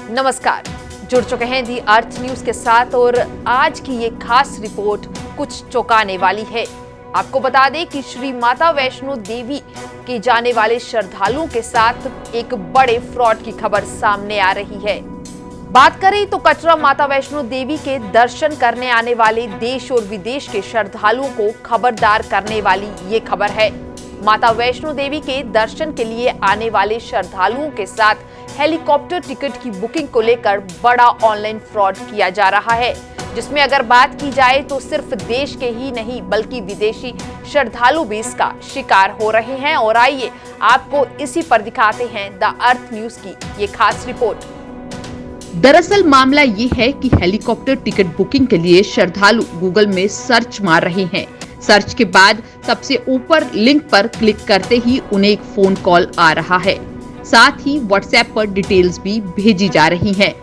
नमस्कार, जुड़ चुके हैं दी अर्थ न्यूज के साथ और आज की ये खास रिपोर्ट कुछ चौंकाने वाली है। आपको बता दें कि श्री माता वैष्णो देवी के जाने वाले श्रद्धालुओं के साथ एक बड़े फ्रॉड की खबर सामने आ रही है। बात करें तो कटरा माता वैष्णो देवी के दर्शन करने आने वाले देश और विदेश के श्रद्धालुओं को खबरदार करने वाली ये खबर है। माता वैष्णो देवी के दर्शन के लिए आने वाले श्रद्धालुओं के साथ हेलीकॉप्टर टिकट की बुकिंग को लेकर बड़ा ऑनलाइन फ्रॉड किया जा रहा है, जिसमें अगर बात की जाए तो सिर्फ देश के ही नहीं बल्कि विदेशी श्रद्धालु भी इसका शिकार हो रहे हैं। और आइए आपको इसी पर दिखाते हैं द अर्थ न्यूज की ये खास रिपोर्ट। दरअसल मामला ये है कि हेलीकॉप्टर टिकट बुकिंग के लिए श्रद्धालु गूगल में सर्च मार रहे हैं। सर्च के बाद सबसे ऊपर लिंक पर क्लिक करते ही उन्हें एक फोन कॉल आ रहा है, साथ ही व्हाट्सएप पर डिटेल्स भी भेजी जा रही हैं।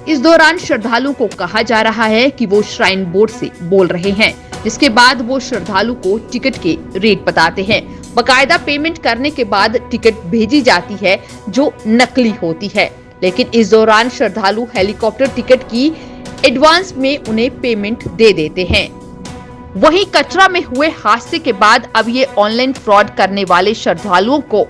इस दौरान श्रद्धालु को कहा जा रहा है कि वो श्राइन बोर्ड से बोल रहे हैं, जिसके बाद वो श्रद्धालु को टिकट के रेट बताते हैं। बकायदा पेमेंट करने के बाद टिकट भेजी जाती है जो नकली होती है, लेकिन इस दौरान श्रद्धालु हेलीकॉप्टर टिकट की एडवांस में उन्हें पेमेंट दे देते हैं। वहीं कटरा में हुए हादसे के बाद अब ये ऑनलाइन फ्रॉड करने वाले श्रद्धालुओं को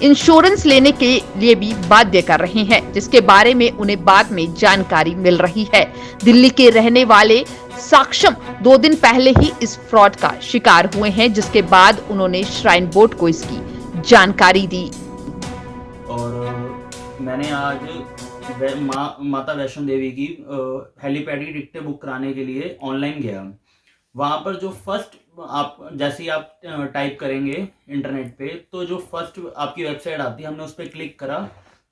इंश्योरेंस लेने के लिए भी बाध्य कर रहे हैं, जिसके बारे में उन्हें बाद में जानकारी मिल रही है। दिल्ली के रहने वाले साक्षम 2 दिन पहले ही इस फ्रॉड का शिकार हुए हैं, जिसके बाद उन्होंने श्राइन बोर्ड को इसकी जानकारी दी। और मैंने आज माता वैष्णो देवी की हेलीपैड की टिकटें बुक कराने के लिए ऑनलाइन गया। वहाँ पर जो फर्स्ट आप जैसे ही आप टाइप करेंगे इंटरनेट पे तो जो फर्स्ट आपकी वेबसाइट आती है, हमने उस पर क्लिक करा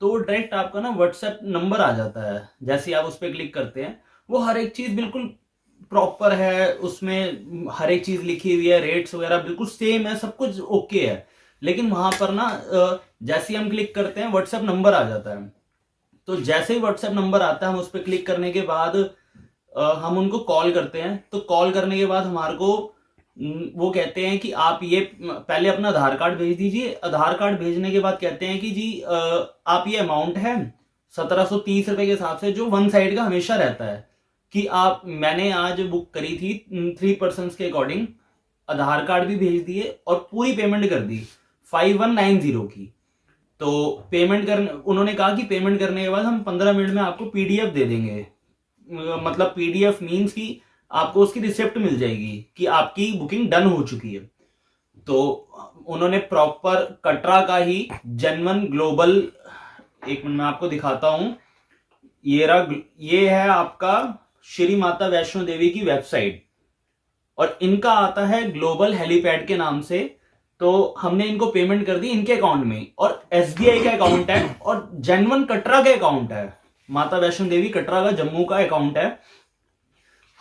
तो वो डायरेक्ट आपका ना व्हाट्सएप नंबर आ जाता है। जैसे ही आप उस पर क्लिक करते हैं वो हर एक चीज़ बिल्कुल प्रॉपर है, उसमें हर एक चीज़ लिखी हुई है, रेट्स वगैरह बिल्कुल सेम है, सब कुछ ओके है। लेकिन वहाँ पर ना जैसे ही हम क्लिक करते हैं व्हाट्सएप नंबर आ जाता है। तो जैसे ही व्हाट्सएप नंबर आता है हम उस पर क्लिक करने के बाद हम उनको कॉल करते हैं। तो कॉल करने के बाद हमारे को वो कहते हैं कि आप ये पहले अपना आधार कार्ड भेज दीजिए। आधार कार्ड भेजने के बाद कहते हैं कि जी आप ये अमाउंट है 1730 रुपए के हिसाब से, जो वन साइड का हमेशा रहता है कि आप मैंने आज बुक करी थी 3 पर्सन के अकॉर्डिंग, आधार कार्ड भी भेज दिए और पूरी पेमेंट कर दी 5190 की। तो उन्होंने कहा कि पेमेंट करने के बाद हम 15 मिनट में आपको पीडीएफ दे देंगे। मतलब पीडीएफ मींस कि आपको उसकी रिसिप्ट मिल जाएगी कि आपकी बुकिंग डन हो चुकी है। तो उन्होंने प्रॉपर कटरा का ही जेन्युइन ग्लोबल, एक मिनट में आपको दिखाता हूं, ये है आपका श्री माता वैष्णो देवी की वेबसाइट और इनका आता है ग्लोबल हेलीपैड के नाम से। तो हमने इनको पेमेंट कर दी इनके अकाउंट में और एसबीआई का अकाउंट है और जेन्युइन कटरा का अकाउंट है। माता वैष्णो देवी कटरा का जम्मू का अकाउंट है।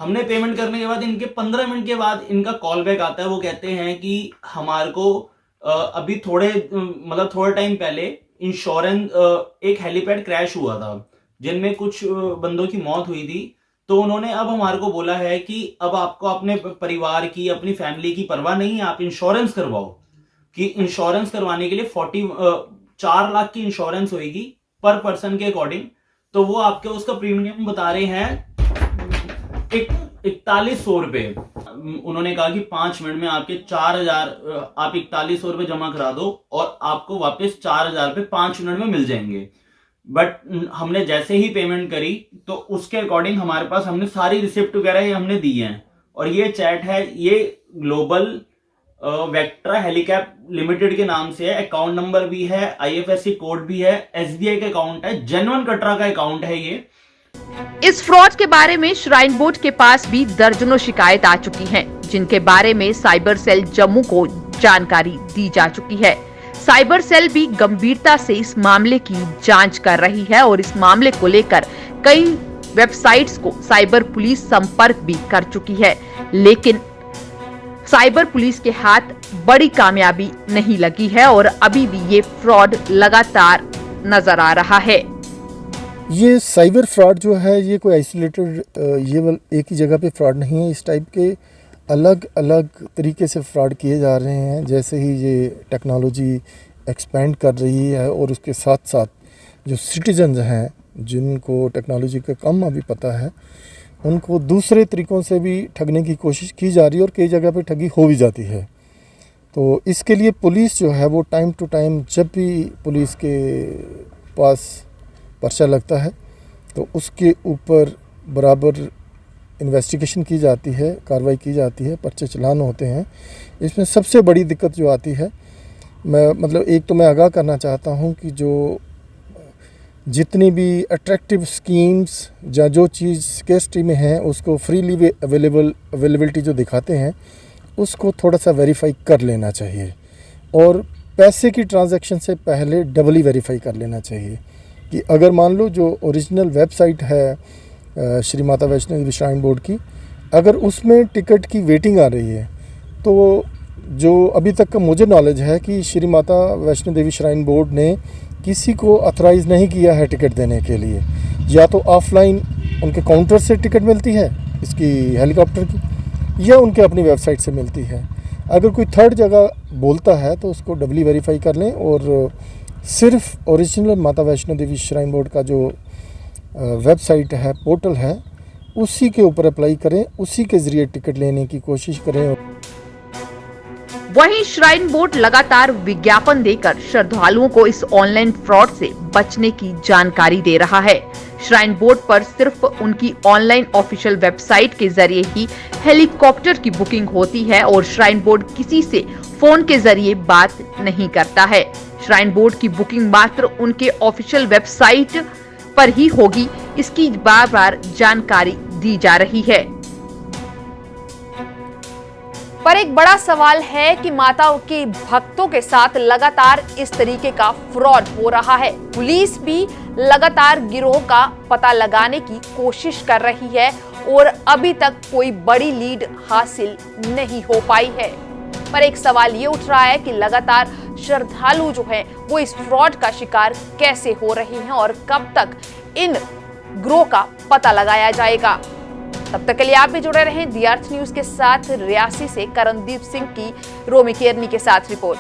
हमने पेमेंट करने के बाद इनके 15 मिनट के बाद इनका कॉल बैक आता है। वो कहते हैं कि हमारे को अभी थोड़े टाइम पहले इंश्योरेंस एक हेलीपैड क्रैश हुआ था जिनमें कुछ बंदों की मौत हुई थी। तो उन्होंने अब हमारे को बोला है कि अब आपको अपने परिवार की, अपनी फैमिली की परवाह नहीं है, आप इंश्योरेंस करवाओ। कि इंश्योरेंस करवाने के लिए 4 लाख की इंश्योरेंस होगी पर पर्सन के अकॉर्डिंग। तो वो आपके उसका प्रीमियम बता रहे हैं 4100 रुपए। उन्होंने कहा कि 5 मिनट में आपके 4000 आप 4100 रुपए जमा करा दो और आपको वापस 4000 रुपए 5 मिनट में मिल जाएंगे। बट हमने जैसे ही पेमेंट करी तो उसके अकॉर्डिंग हमारे पास हमने सारी रिसिप्ट वगैरह हमने दी हैं। और ये चैट है, ये ग्लोबल वेक्ट्रा हेलीकैप लिमिटेड के नाम से है। अकाउंट नंबर भी है, आईएफएससी कोड भी है, एसबीआई का अकाउंट है, जेन्युइन कटरा का अकाउंट है ये। इस फ्रॉड के बारे में श्राइन बोर्ड के पास भी दर्जनों शिकायत आ चुकी हैं, जिनके बारे में साइबर सेल जम्मू को जानकारी दी जा चुकी है। साइबर सेल भी गंभीरता से इस मामले की जांच कर रही है और इस मामले को लेकर कई वेबसाइट्स को साइबर पुलिस संपर्क भी कर चुकी है, लेकिन साइबर पुलिस के हाथ बड़ी कामयाबी नहीं लगी है और अभी भी ये फ्रॉड लगातार नजर आ रहा है। ये साइबर फ्रॉड जो है ये कोई आइसोलेटेड ये एक ही जगह पे फ्रॉड नहीं है। इस टाइप के अलग अलग तरीके से फ्रॉड किए जा रहे हैं। जैसे ही ये टेक्नोलॉजी एक्सपेंड कर रही है और उसके साथ साथ जो सिटीजन्स हैं जिनको टेक्नोलॉजी का कम अभी पता है, उनको दूसरे तरीक़ों से भी ठगने की कोशिश की जा रही है और कई जगह पे ठगी हो भी जाती है। तो इसके लिए पुलिस जो है वो टाइम टू टाइम, जब भी पुलिस के पास पर्चा लगता है तो उसके ऊपर बराबर इन्वेस्टिगेशन की जाती है, कार्रवाई की जाती है, पर्चे चलान होते हैं। इसमें सबसे बड़ी दिक्कत जो आती है, एक तो मैं आगाह करना चाहता हूँ कि जो जितनी भी अट्रैक्टिव स्कीम्स या जो चीज़ स्केर्सिटी में है उसको फ्रीली अवेलेबिलिटी जो दिखाते हैं उसको थोड़ा सा वेरीफाई कर लेना चाहिए, और पैसे की ट्रांजैक्शन से पहले डबली वेरीफाई कर लेना चाहिए कि अगर मान लो जो ओरिजिनल वेबसाइट है श्री माता वैष्णो देवी श्राइन बोर्ड की, अगर उसमें टिकट की वेटिंग आ रही है तो जो अभी तक का मुझे नॉलेज है कि श्री माता वैष्णो देवी श्राइन बोर्ड ने किसी को अथोराइज़ नहीं किया है टिकट देने के लिए। या तो ऑफलाइन उनके काउंटर से टिकट मिलती है इसकी हेलीकॉप्टर की, या उनके अपनी वेबसाइट से मिलती है। अगर कोई थर्ड जगह बोलता है तो उसको डबली वेरीफाई कर लें, और सिर्फ ओरिजिनल माता वैष्णो देवी श्राइन बोर्ड का जो वेबसाइट है, पोर्टल है, उसी के ऊपर अप्लाई करें, उसी के ज़रिए टिकट लेने की कोशिश करें। वहीं श्राइन बोर्ड लगातार विज्ञापन देकर श्रद्धालुओं को इस ऑनलाइन फ्रॉड से बचने की जानकारी दे रहा है। श्राइन बोर्ड पर सिर्फ उनकी ऑनलाइन ऑफिशियल वेबसाइट के जरिए ही हेलीकॉप्टर की बुकिंग होती है और श्राइन बोर्ड किसी से फोन के जरिए बात नहीं करता है। श्राइन बोर्ड की बुकिंग मात्र उनके ऑफिशियल वेबसाइट पर ही होगी, इसकी बार बार जानकारी दी जा रही है। पर एक बड़ा सवाल है कि माता के भक्तों के साथ लगातार इस तरीके का फ्रॉड हो रहा है। पुलिस भी लगातार गिरोह का पता लगाने की कोशिश कर रही है और अभी तक कोई बड़ी लीड हासिल नहीं हो पाई है। पर एक सवाल ये उठ रहा है कि लगातार श्रद्धालु जो हैं वो इस फ्रॉड का शिकार कैसे हो रहे हैं और कब तक इन गिरोह का पता लगाया जाएगा। तब तक के लिए आप भी जुड़े रहें दी अर्थ न्यूज के साथ। रियासी से करणदीप सिंह की रोमी केरनी के साथ रिपोर्ट।